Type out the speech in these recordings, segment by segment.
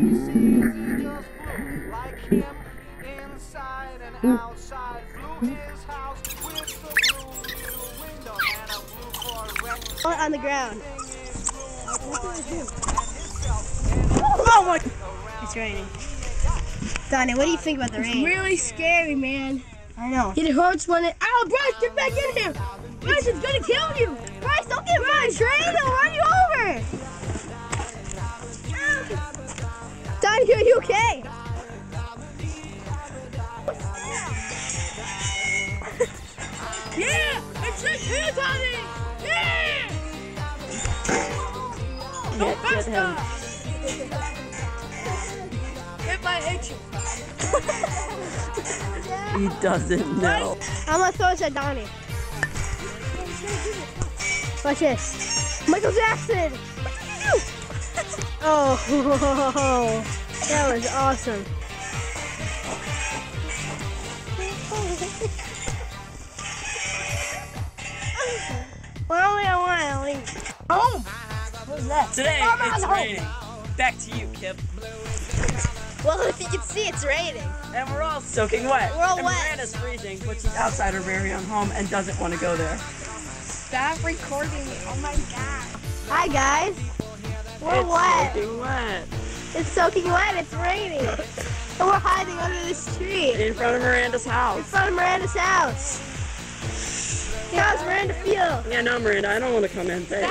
Like him, inside and outside, blew his house with the blue little window and a blue Corvette. On the ground. Oh my! It's raining. Donnie, what do you think about the rain? It's really scary, man. I know. It hurts when it. Ow, Bryce, get back in here! Bryce, it's gonna kill you! Bryce, don't get Bryce. Rain will run you over. Donnie, are you okay? Yeah! It's just here, Donnie! Yeah! Don't mess up! It might hit you. He doesn't know. I'm gonna throw this at Donnie. Watch this. Michael Jackson! Oh, that was awesome. Well, only I want. Home! What was that? Today it's raining. Back to you, Kip. Well, if you can see, it's raining. And we're all soaking wet. We're all and wet. Miranda's freezing, but she's outside her very own home and doesn't want to go there. Stop recording. Oh my god. Hi, guys. We're It's wet. soaking wet. It's soaking wet. It's raining. And we're hiding under this tree In front of Miranda's in house. front of Miranda's house. How's Miranda feel? Yeah, no, Miranda, I don't want to come in. Thanks.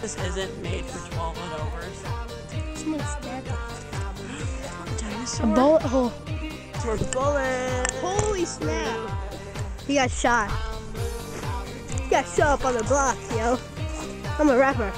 This isn't made for 12 and overs. Someone's dead. A bullet hole. For bullet. Holy snap. He got shot. He got shot up on the block, yo. I'm a rapper.